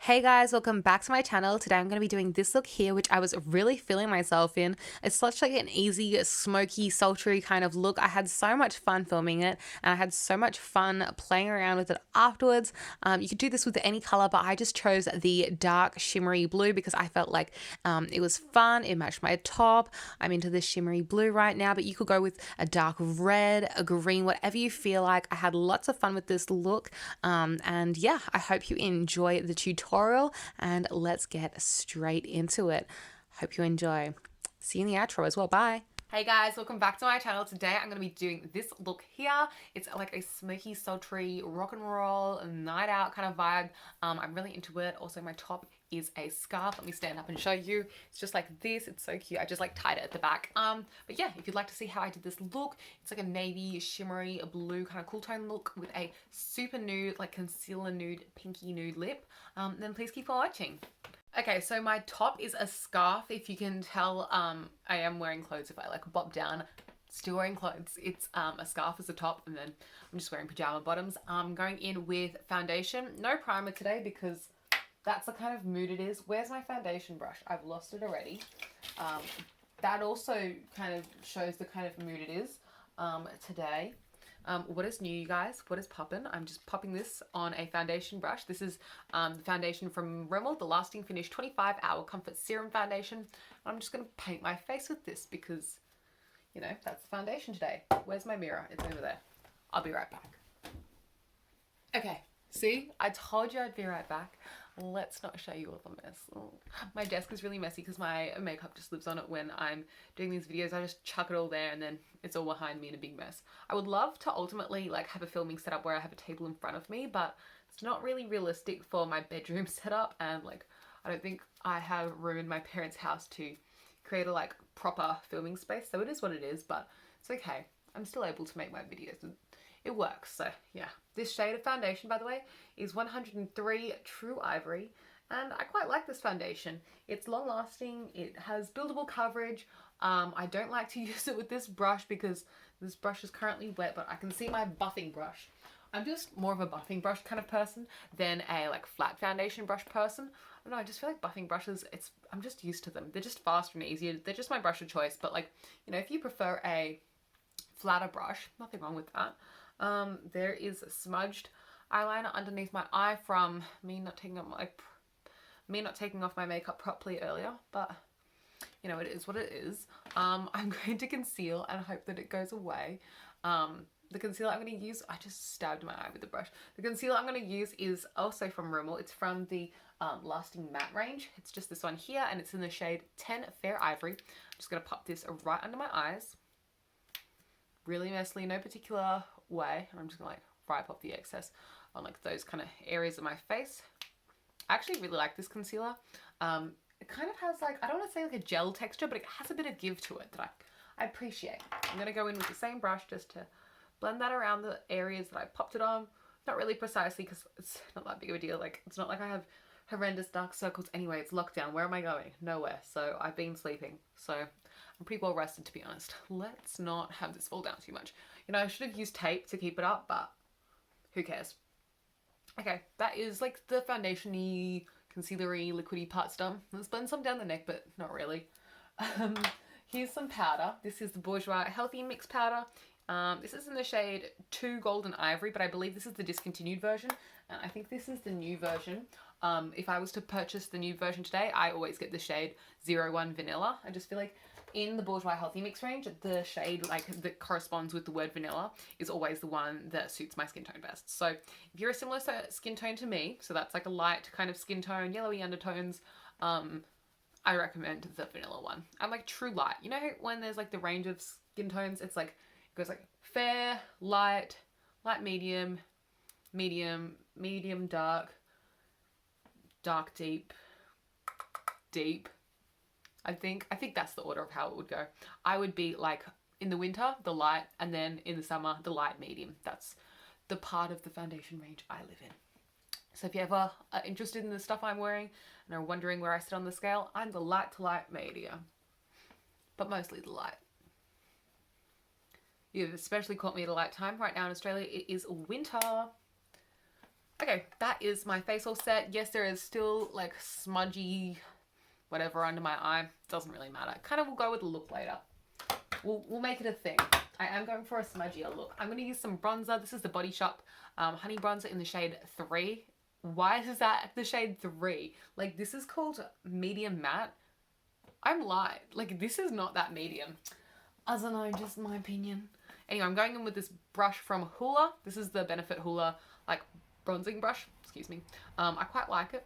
Hey guys, welcome back to my channel. Today I'm going to be doing this look here, which I was really feeling myself in. It's such like an easy, smoky, sultry kind of look. I had so much fun filming it and I had so much fun playing around with it afterwards. You could do this with any color, but I just chose the dark shimmery blue because I felt like it was fun. It matched my top. I'm into this shimmery blue right now, but you could go with a dark red, a green, whatever you feel like. I had lots of fun with this look. And yeah, I hope you enjoy the tutorial and let's get straight into it. Hope you enjoy. See you in the outro as well. Bye. Hey guys, welcome back to my channel. Today I'm going to be doing this look here. It's like a smoky, sultry, rock and roll, night out kind of vibe. I'm really into it. Also, my top is a scarf. Let me stand up and show you. It's just like this. It's so cute. I just like tied it at the back. But yeah, if you'd like to see how I did this look, it's like a navy, shimmery, blue kind of cool tone look with a super nude, like concealer nude, pinky nude lip. Then please keep on watching. Okay, so my top is a scarf. If you can tell, I am wearing clothes. If I like bop down, still wearing clothes. It's a scarf as a top, and then I'm just wearing pajama bottoms. I'm going in with foundation. No primer today because that's the kind of mood it is. Where's my foundation brush? I've lost it already. That also kind of shows the kind of mood it is today. What is new, you guys? What is poppin'? I'm just popping this on a foundation brush. This is the foundation from Rimmel, the Lasting Finish 25-Hour Comfort Serum Foundation. I'm just going to paint my face with this because, you know, that's the foundation today. Where's my mirror? It's over there. I'll be right back. Okay, see? I told you I'd be right back. Let's not show you all the mess. Oh, my desk is really messy because my makeup just lives on it when I'm doing these videos. I just chuck it all there and then it's all behind me in a big mess. I would love to ultimately like have a filming setup where I have a table in front of me, but it's not really realistic for my bedroom setup, and like I don't think I have room in my parents' house to create a like proper filming space. So it is what it is, but it's okay. I'm still able to make my videos. It works. So yeah, this shade of foundation, by the way, is 103 True Ivory, and I quite like this foundation. It's long lasting, it has buildable coverage. I don't like to use it with this brush because this brush is currently wet, but I can see my buffing brush. I'm just more of a buffing brush kind of person than a like flat foundation brush person. I don't know, I just feel like buffing brushes, I'm just used to them. They're just faster and easier. They're just my brush of choice, but like, you know, if you prefer a flatter brush, nothing wrong with that. There is smudged eyeliner underneath my eye from me not taking off my makeup properly earlier, but you know, it is what it is. I'm going to conceal and hope that it goes away. The concealer I'm going to use, I just stabbed my eye with the brush. The concealer I'm going to use is also from Rimmel. It's from the Lasting Matte range. It's just this one here, and it's in the shade 10 Fair Ivory. I'm just going to pop this right under my eyes. Really messily, no particular way. I'm just gonna like fry pop the excess on like those kind of areas of my face. I actually really like this concealer. It kind of has like, I don't want to say like a gel texture, but it has a bit of give to it that I appreciate. I'm gonna go in with the same brush just to blend that around the areas that I popped it on. Not really precisely because it's not that big of a deal. Like, it's not like I have horrendous dark circles anyway. It's lockdown. Where am I going? Nowhere. So I've been sleeping. So I'm pretty well rested, to be honest. Let's not have this fall down too much. You know, I should have used tape to keep it up, but who cares? Okay, that is like the foundation-y, concealer-y, liquidy parts done. Let's blend some down the neck, but not really. Here's some powder. This is the Bourjois Healthy Mix Powder. This is in the shade 2 Golden Ivory, but I believe this is the discontinued version, and I think this is the new version. If I was to purchase the new version today, I always get the shade 01 Vanilla. I just feel like in the Bourjois Healthy Mix range, the shade like that corresponds with the word vanilla is always the one that suits my skin tone best. So if you're a similar skin tone to me, so that's like a light kind of skin tone, yellowy undertones, I recommend the vanilla one. I'm like true light. You know when there's like the range of skin tones, it's like, it goes like fair, light, light medium, medium dark, dark deep, deep. I think that's the order of how it would go. I would be like in the winter, the light, and then in the summer, the light medium. That's the part of the foundation range I live in. So if you ever are interested in the stuff I'm wearing and are wondering where I sit on the scale, I'm the light to light medium, but mostly the light. You've especially caught me at a light time. Right now in Australia, it is winter. Okay, that is my face all set. Yes, there is still like smudgy whatever under my eye. Doesn't really matter. Kind of will go with the look later. We'll make it a thing. I am going for a smudgier look. I'm going to use some bronzer. This is the Body Shop Honey Bronzer in the shade 3. Why is that the shade 3? Like, this is called medium matte. I'm light. Like, this is not that medium. I don't know, just my opinion. Anyway, I'm going in with this brush from Hoola. This is the Benefit Hoola, like, bronzing brush. Excuse me. I quite like it.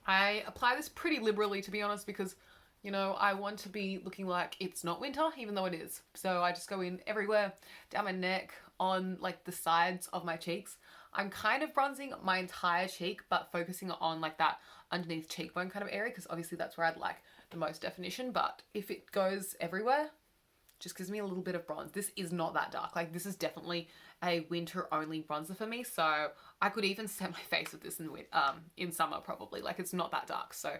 I apply this pretty liberally, to be honest, because, you know, I want to be looking like it's not winter, even though it is. So I just go in everywhere, down my neck, on, like, the sides of my cheeks. I'm kind of bronzing my entire cheek, but focusing on, like, that underneath cheekbone kind of area, because obviously that's where I'd like the most definition. But if it goes everywhere, just gives me a little bit of bronze. This is not that dark. Like, this is definitely a winter only bronzer for me. So I could even set my face with this in summer probably. Like, it's not that dark. So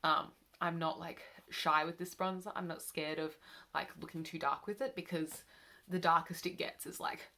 I'm not like shy with this bronzer. I'm not scared of like looking too dark with it, because the darkest it gets is like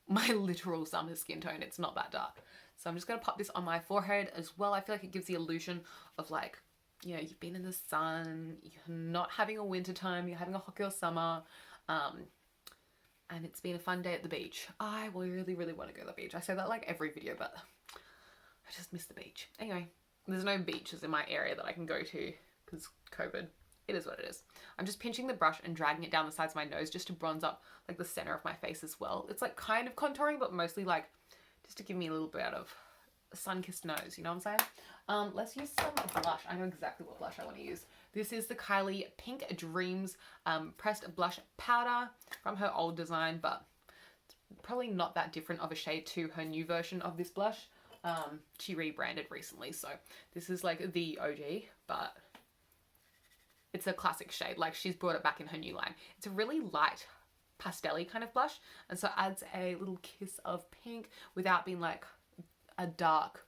my literal summer skin tone. It's not that dark. So I'm just going to pop this on my forehead as well. I feel like it gives the illusion of like, you know, you've been in the sun, you're not having a winter time, you're having a hot girl summer, and it's been a fun day at the beach. I really, really want to go to the beach. I say that like every video, but I just miss the beach. Anyway, there's no beaches in my area that I can go to because COVID. It is what it is. I'm just pinching the brush and dragging it down the sides of my nose just to bronze up like the center of my face as well. It's like kind of contouring, but mostly like just to give me a little bit of a sun-kissed nose, you know what I'm saying? Let's use some blush. I know exactly what blush I want to use. This is the Kylie Pink Dreams pressed blush powder from her old design, but it's probably not that different of a shade to her new version of this blush. She rebranded recently, so this is like the OG, but it's a classic shade. Like, she's brought it back in her new line. It's a really light pastel-y kind of blush, and so adds a little kiss of pink without being like a dark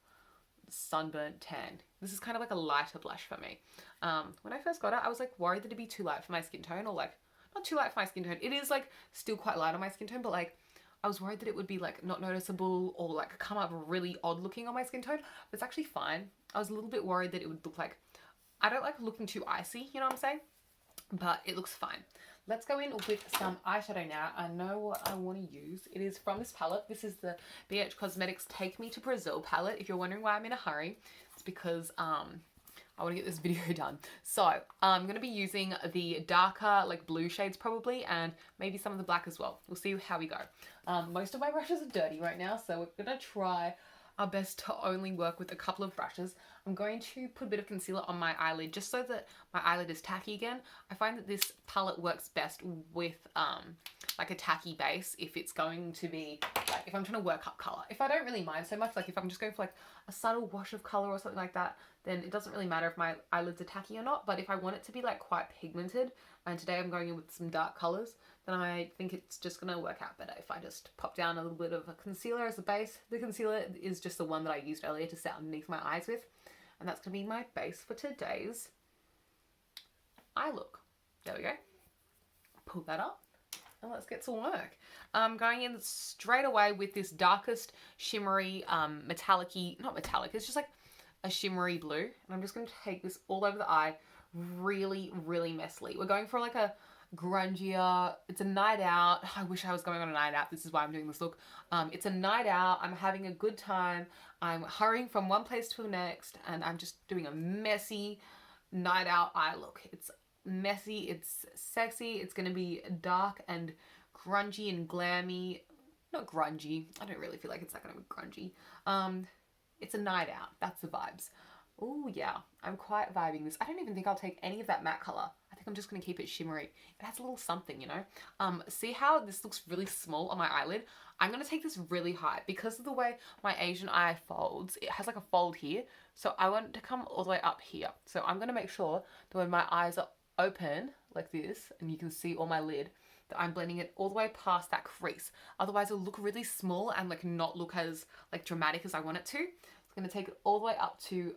sunburnt tan. This is kind of like a lighter blush for me. When I first got it, I was like worried that it'd be too light for my skin tone, or like not too light for my skin tone. It is like still quite light on my skin tone, but like I was worried that it would be like not noticeable or like come up really odd looking on my skin tone, but it's actually fine. I was a little bit worried that it would look like, I don't like looking too icy, you know what I'm saying? But it looks fine. Let's go in with some eyeshadow now. I know what I want to use. It is from this palette. This is the BH Cosmetics Take Me to Brazil palette. If you're wondering why I'm in a hurry, it's because I want to get this video done. So I'm going to be using the darker like blue shades probably, and maybe some of the black as well. We'll see how we go. Most of my brushes are dirty right now, so we're going to try our best to only work with a couple of brushes. I'm going to put a bit of concealer on my eyelid just so that my eyelid is tacky again. I find that this palette works best with like a tacky base if it's going to be like, if I'm trying to work up color. If I don't really mind so much, like if I'm just going for like a subtle wash of color or something like that, then it doesn't really matter if my eyelids are tacky or not. But if I want it to be like quite pigmented, and today I'm going in with some dark colors, then I think it's just going to work out better if I just pop down a little bit of a concealer as a base. The concealer is just the one that I used earlier to set underneath my eyes with. And that's going to be my base for today's eye look. There we go. Pull that up and let's get to work. I'm going in straight away with this darkest shimmery, metallic-y, not metallic, it's just like a shimmery blue. And I'm just going to take this all over the eye really, really messily. We're going for like a grungier, it's a night out. I wish I was going on a night out. This is why I'm doing this look. It's a night out. I'm having a good time. I'm hurrying from one place to the next, and I'm just doing a messy night out eye look. It's messy, it's sexy, it's going to be dark and grungy and glammy. Not grungy. I don't really feel like it's that going to be grungy. It's a night out. That's the vibes. Oh yeah, I'm quite vibing this. I don't even think I'll take any of that matte color. I think I'm just going to keep it shimmery. It has a little something, you know. See how this looks really small on my eyelid? I'm going to take this really high because of the way my Asian eye folds. It has like a fold here. So I want it to come all the way up here. So I'm going to make sure that when my eyes are open like this, and you can see all my lid, that I'm blending it all the way past that crease. Otherwise it'll look really small and like not look as like dramatic as I want it to. It's going to take it all the way up to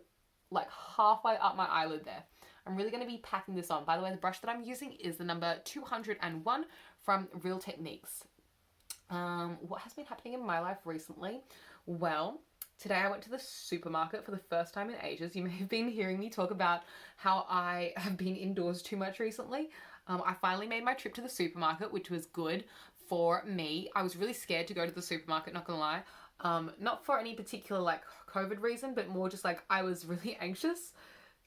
like halfway up my eyelid there. I'm really going to be packing this on. By the way, the brush that I'm using is the number 201 from Real Techniques. What has been happening in my life recently? Well, Today I went to the supermarket for the first time in ages. You may have been hearing me talk about how I have been indoors too much recently. I finally made my trip to the supermarket, which was good for me. I was really scared to go to the supermarket, not gonna lie. Not for any particular like COVID reason, but more just like I was really anxious.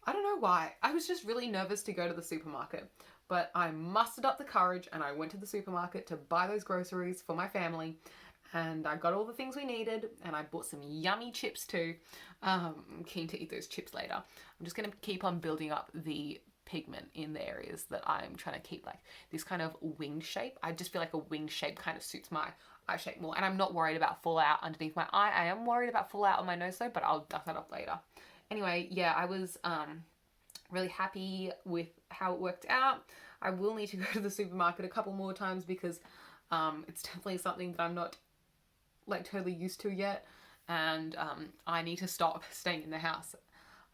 I don't know why. I was just really nervous to go to the supermarket. But I mustered up the courage and I went to the supermarket to buy those groceries for my family. And I got all the things we needed, and I bought some yummy chips too. I'm keen to eat those chips later. I'm just going to keep on building up the pigment in the areas that I'm trying to keep like this kind of winged shape. I just feel like a winged shape kind of suits my eye shape more. And I'm not worried about fallout underneath my eye. I am worried about fallout on my nose though, but I'll dust that up later. Anyway, yeah, I was really happy with how it worked out. I will need to go to the supermarket a couple more times because it's definitely something that I'm not like totally used to yet, and I need to stop staying in the house.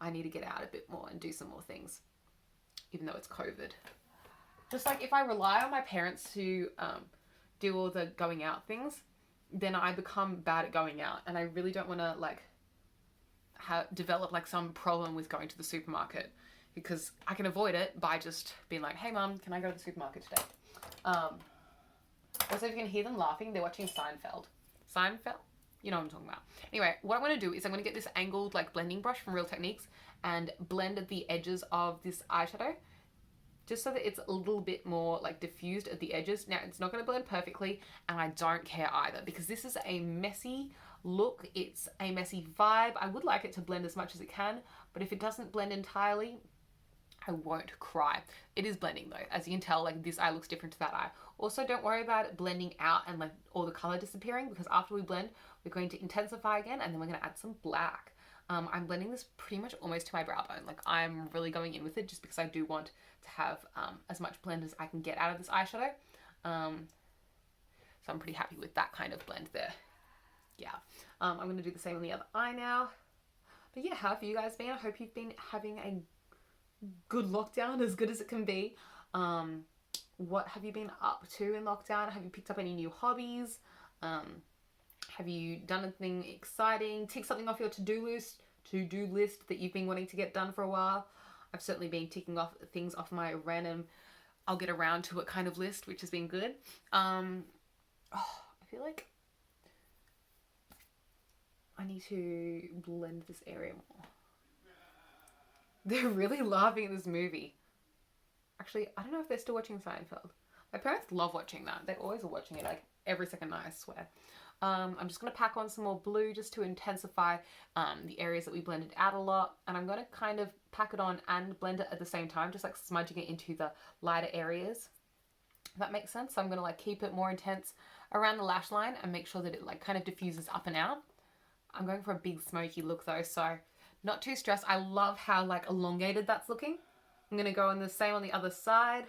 I need to get out a bit more and do some more things, even though it's COVID. Just like if I rely on my parents to do all the going out things, then I become bad at going out, and I really don't want to like develop like some problem with going to the supermarket, because I can avoid it by just being like, hey mum, can I go to the supermarket today? Also, if you can hear them laughing, they're watching Seinfeld. You know what I'm talking about. Anyway, what I'm going to do is I'm going to get this angled like blending brush from Real Techniques and blend the edges of this eyeshadow just so that it's a little bit more like diffused at the edges. Now, it's not going to blend perfectly, and I don't care either because this is a messy look. It's a messy vibe. I would like it to blend as much as it can, but if it doesn't blend entirely, I won't cry. It is blending though. As you can tell, like this eye looks different to that eye. Also, don't worry about it blending out and like all the color disappearing, because after we blend, we're going to intensify again, and then we're going to add some black. I'm blending this pretty much almost to my brow bone. Like I'm really going in with it just because I do want to have as much blend as I can get out of this eyeshadow. So I'm pretty happy with that kind of blend there. Yeah. I'm going to do the same on the other eye now. But yeah, how have you guys been? I hope you've been having a good lockdown, as good as it can be. What have you been up to in lockdown? Have you picked up any new hobbies? Have you done anything exciting? Tick something off your to-do list that you've been wanting to get done for a while. I've certainly been ticking off things off my random I'll get around to it kind of list, which has been good. I feel like I need to blend this area more. They're really laughing at this movie. Actually, I don't know if they're still watching Seinfeld. My parents love watching that. They always are watching it like every second night, I swear. I'm just going to pack on some more blue just to intensify the areas that we blended out a lot. And I'm going to kind of pack it on and blend it at the same time, just like smudging it into the lighter areas. If that makes sense. So I'm going to like keep it more intense around the lash line and make sure that it like kind of diffuses up and out. I'm going for a big smoky look though, so not too stressed. I love how like elongated that's looking. I'm going to go on the same on the other side.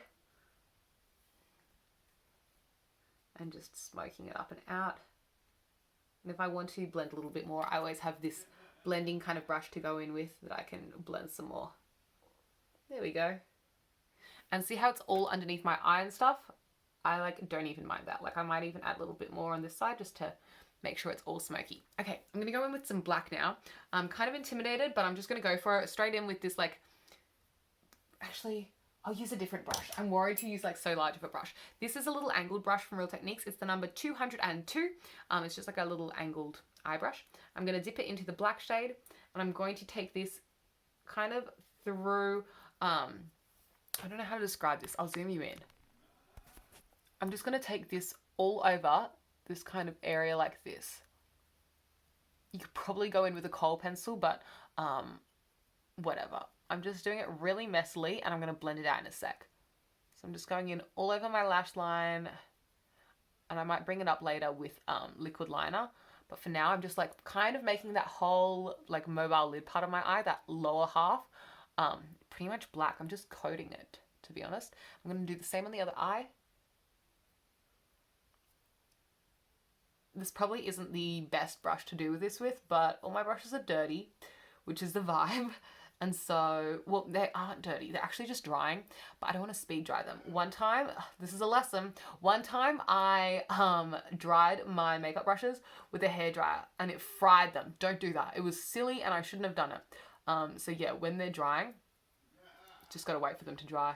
And just smoking it up and out. And if I want to blend a little bit more, I always have this blending kind of brush to go in with that I can blend some more. There we go. And see how it's all underneath my eye and stuff? I like don't even mind that. Like I might even add a little bit more on this side just to make sure it's all smoky. Okay, I'm going to go in with some black now. I'm kind of intimidated, but I'm just going to go for it straight in with this like... Actually, I'll use a different brush. I'm worried to use like so large of a brush. This is a little angled brush from Real Techniques. It's the number 202. It's just like a little angled eye brush. I'm going to dip it into the black shade, and I'm going to take this kind of through... I don't know how to describe this. I'll zoom you in. I'm just going to take this all over this kind of area like this. You could probably go in with a kohl pencil, but whatever. I'm just doing it really messily, and I'm going to blend it out in a sec. So I'm just going in all over my lash line, and I might bring it up later with liquid liner. But for now, I'm just like kind of making that whole like mobile lid part of my eye, that lower half, pretty much black. I'm just coating it, to be honest. I'm going to do the same on the other eye. This probably isn't the best brush to do this with, but all my brushes are dirty, which is the vibe. And so, well, they aren't dirty. They're actually just drying, but I don't want to speed dry them. One time, this is a lesson. One time I dried my makeup brushes with a hairdryer and it fried them. Don't do that. It was silly and I shouldn't have done it. So yeah, when they're drying, just gotta wait for them to dry.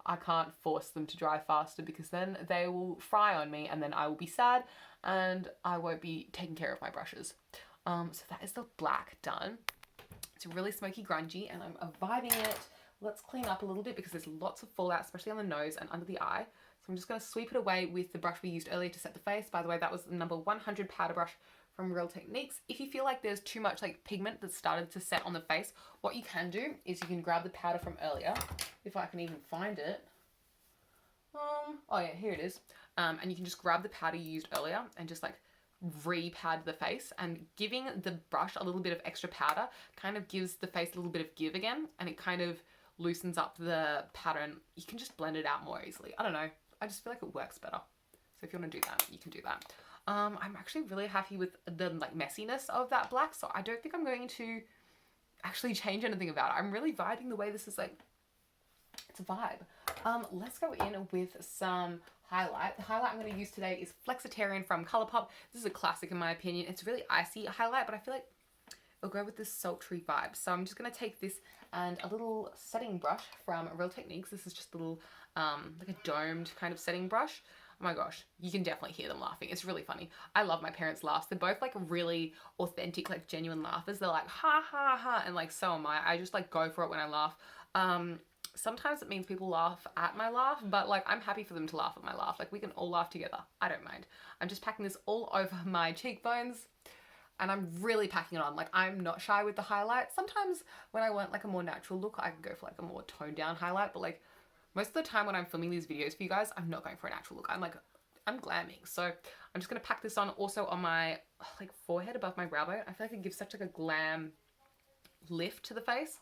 I can't force them to dry faster because then they will fry on me and then I will be sad and I won't be taking care of my brushes. So that is the black done. It's really smoky grungy and I'm vibing it. Let's clean up a little bit because there's lots of fallout, especially on the nose and under the eye. So I'm just going to sweep it away with the brush we used earlier to set the face. By the way, that was the number 100 powder brush from Real Techniques. If you feel like there's too much like pigment that started to set on the face, what you can do is you can grab the powder from earlier, if I can even find it. Oh yeah, here it is. And you can just grab the powder you used earlier and just like re-powder the face, and giving the brush a little bit of extra powder kind of gives the face a little bit of give again, and it kind of loosens up the pattern. You can just blend it out more easily. I don't know. I just feel like it works better. So if you want to do that, you can do that. I'm actually really happy with the like messiness of that black, so I don't think I'm going to actually change anything about it. I'm really vibing the way this is like, it's a vibe. Let's go in with some highlight. The highlight I'm going to use today is Flexitarian from Colourpop. This is a classic in my opinion. It's a really icy highlight, but I feel like it'll go with this sultry vibe. So I'm just going to take this and a little setting brush from Real Techniques. This is just a little like a domed kind of setting brush. Oh my gosh, you can definitely hear them laughing. It's really funny. I love my parents' laughs. They're both like really authentic, like genuine laughers. They're like ha ha ha, and like so am I. I just like go for it when I laugh. Sometimes it means people laugh at my laugh, but like I'm happy for them to laugh at my laugh. Like we can all laugh together. I don't mind. I'm just packing this all over my cheekbones and I'm really packing it on. Like I'm not shy with the highlight. Sometimes when I want like a more natural look, I can go for like a more toned down highlight, but like most of the time when I'm filming these videos for you guys, I'm not going for a natural look. I'm glamming. So I'm just gonna pack this on also on my like forehead above my brow bone. I feel like it gives such like a glam lift to the face.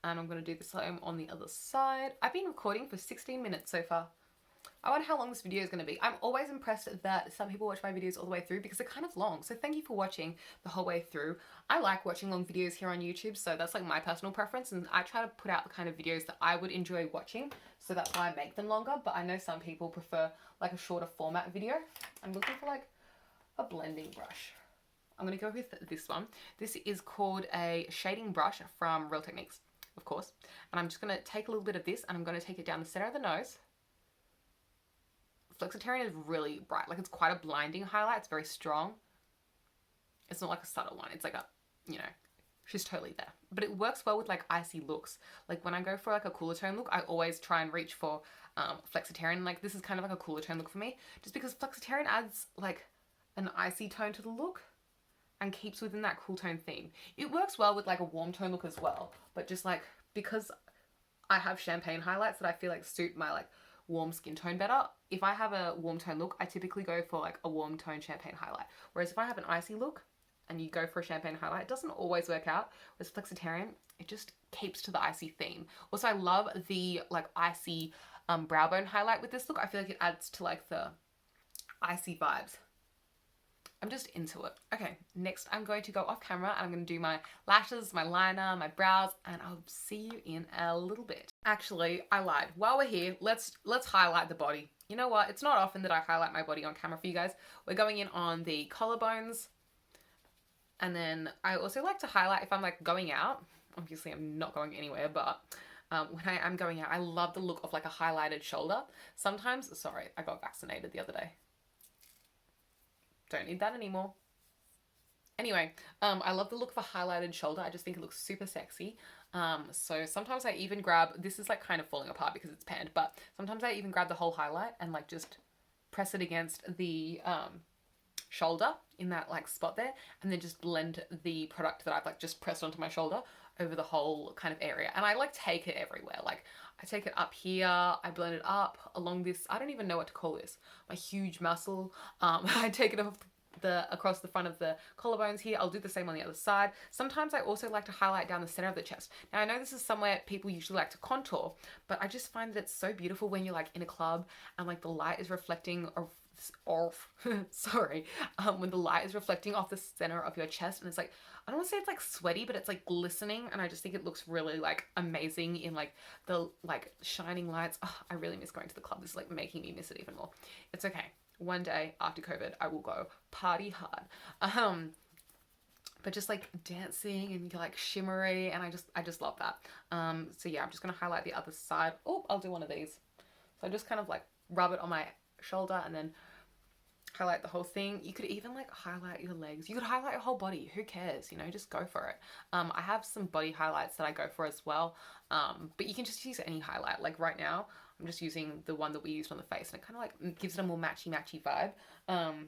And I'm going to do the same on the other side. I've been recording for 16 minutes so far. I wonder how long this video is going to be. I'm always impressed that some people watch my videos all the way through because they're kind of long. So thank you for watching the whole way through. I like watching long videos here on YouTube, so that's like my personal preference. And I try to put out the kind of videos that I would enjoy watching. So that's why I make them longer. But I know some people prefer like a shorter format video. I'm looking for like a blending brush. I'm going to go with this one. This is called a shading brush from Real Techniques, of course. And I'm just going to take a little bit of this and I'm going to take it down the center of the nose. Flexitarian is really bright. Like it's quite a blinding highlight. It's very strong. It's not like a subtle one. It's like a, you know, she's totally there. But it works well with like icy looks. Like when I go for like a cooler tone look, I always try and reach for Flexitarian. Like this is kind of like a cooler tone look for me. Just because Flexitarian adds like an icy tone to the look and keeps within that cool tone theme. It works well with like a warm tone look as well, but just like because I have champagne highlights that I feel like suit my like warm skin tone better. If I have a warm tone look, I typically go for like a warm tone champagne highlight. Whereas if I have an icy look and you go for a champagne highlight, it doesn't always work out. With Flexitarian, it just keeps to the icy theme. Also, I love the like icy brow bone highlight with this look. I feel like it adds to like the icy vibes. I'm just into it. Okay, next I'm going to go off camera and I'm going to do my lashes, my liner, my brows, and I'll see you in a little bit. Actually, I lied. While we're here, let's highlight the body. You know what? It's not often that I highlight my body on camera for you guys. We're going in on the collarbones. And then I also like to highlight if I'm like going out. Obviously, I'm not going anywhere, but when I am going out, I love the look of like a highlighted shoulder. Sometimes, sorry, I got vaccinated the other day. Don't need that anymore. Anyway, I love the look of a highlighted shoulder. I just think it looks super sexy. So sometimes I even grab, this is like kind of falling apart because it's panned, but sometimes I even grab the whole highlight and like just press it against the shoulder in that like spot there, and then just blend the product that I've like just pressed onto my shoulder over the whole kind of area. And I like take it everywhere. Like I take it up here, I blend it up along this, I don't even know what to call this, my huge muscle. I take it off across the front of the collarbones here. I'll do the same on the other side. Sometimes I also like to highlight down the center of the chest. Now I know this is somewhere people usually like to contour, but I just find that it's so beautiful when you're like in a club and like the light is reflecting of off sorry, when the light is reflecting off the center of your chest, and it's like, I don't want to say it's like sweaty, but it's like glistening, and I just think it looks really like amazing in like the like shining lights. Oh, I really miss going to the club. This is like making me miss it even more. It's okay. One day after COVID, I will go party hard. But just like dancing and like shimmery, and I just love that. So yeah, I'm just gonna highlight the other side. Oh, I'll do one of these. So I just kind of like rub it on my shoulder and then highlight the whole thing. You could even like highlight your legs. You could highlight your whole body. Who cares? You know, just go for it. I have some body highlights that I go for as well. But you can just use any highlight. Like right now, I'm just using the one that we used on the face, and it kind of like gives it a more matchy vibe.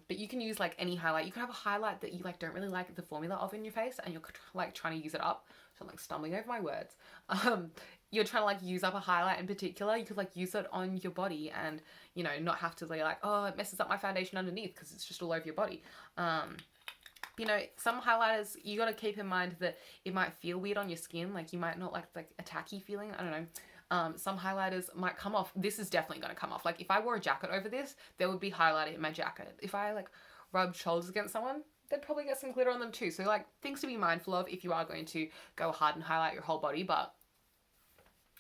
But you can use like any highlight. You can have a highlight that you like don't really like the formula of in your face, and you're like trying to use it up. So I'm like stumbling over my words. You're trying to like use up a highlight in particular. You could like use it on your body, and you know, not have to be like, oh, it messes up my foundation underneath because it's just all over your body. You know, some highlighters, you got to keep in mind that it might feel weird on your skin. Like you might not like a tacky feeling. I don't know. Some highlighters might come off. This is definitely going to come off. Like if I wore a jacket over this, there would be highlighter in my jacket. If I like rubbed shoulders against someone, they'd probably get some glitter on them too. So like things to be mindful of if you are going to go hard and highlight your whole body, but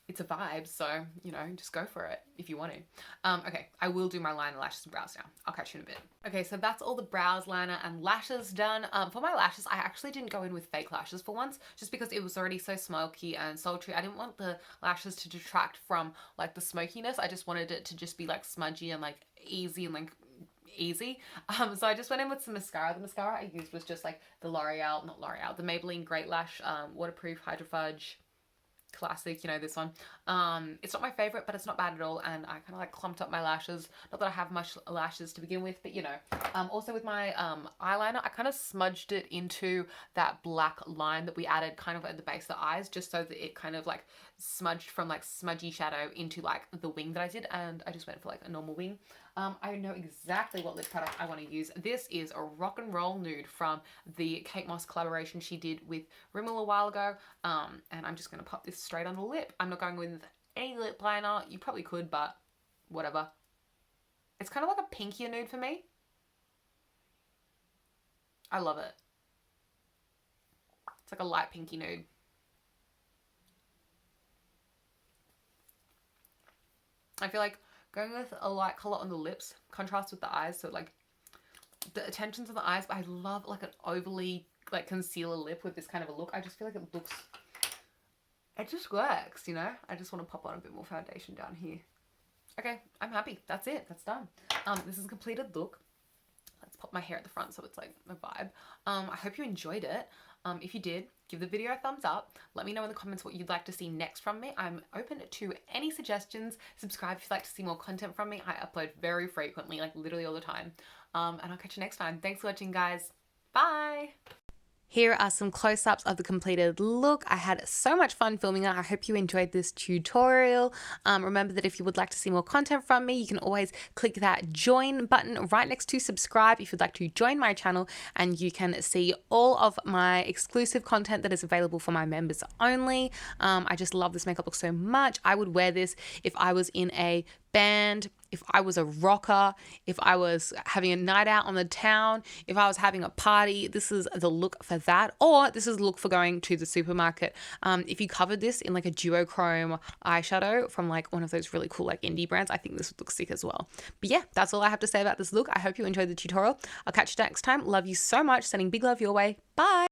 it's a vibe, so, you know, just go for it if you want to. Okay, I will do my liner, lashes, and brows now. I'll catch you in a bit. Okay, so that's all the brows, liner, and lashes done. For my lashes, I actually didn't go in with fake lashes for once, just because it was already so smoky and sultry. I didn't want the lashes to detract from, like, the smokiness. I just wanted it to just be, like, smudgy and, like, easy and, like, easy. So I just went in with some mascara. The mascara I used was just, like, the the Maybelline Great Lash Waterproof Hydro Fudge classic, you know, this one. It's not my favorite, but it's not bad at all, and I kind of like clumped up my lashes. Not that I have much lashes to begin with, but you know. Also with my eyeliner, I kind of smudged it into that black line that we added kind of at the base of the eyes, just so that it kind of like smudged from like smudgy shadow into like the wing that I did, and I just went for like a normal wing. I know exactly what lip product I want to use. This is a Rock and Roll Nude from the Kate Moss collaboration she did with Rimmel a while ago. And I'm just going to pop this straight on the lip. I'm not going with any lip liner. You probably could, but whatever. It's kind of like a pinkier nude for me. I love it. It's like a light pinky nude. I feel like going with a light color on the lips contrasts with the eyes, so like the attention's on the eyes, but I love like an overly like concealer lip with this kind of a look. I just feel like it just works, you know? I just want to pop on a bit more foundation down here. Okay, I'm happy. That's it. That's done. This is a completed look. Let's pop my hair at the front so it's like a vibe. I hope you enjoyed it. If you did, give the video a thumbs up. Let me know in the comments what you'd like to see next from me. I'm open to any suggestions. Subscribe if you'd like to see more content from me. I upload very frequently, like literally all the time. And I'll catch you next time. Thanks for watching, guys. Bye. Here are some close-ups of the completed look. I had so much fun filming it. I hope you enjoyed this tutorial. Remember that if you would like to see more content from me, you can always click that join button right next to subscribe if you'd like to join my channel, and you can see all of my exclusive content that is available for my members only. I just love this makeup look so much. I would wear this if I was in a band, if I was a rocker, if I was having a night out on the town, if I was having a party. This is the look for that, or this is the look for going to the supermarket. If you covered this in like a duochrome eyeshadow from like one of those really cool like indie brands, I think this would look sick as well. But yeah, that's all I have to say about this look. I hope you enjoyed the tutorial. I'll catch you next time. Love you so much. Sending big love your way. Bye.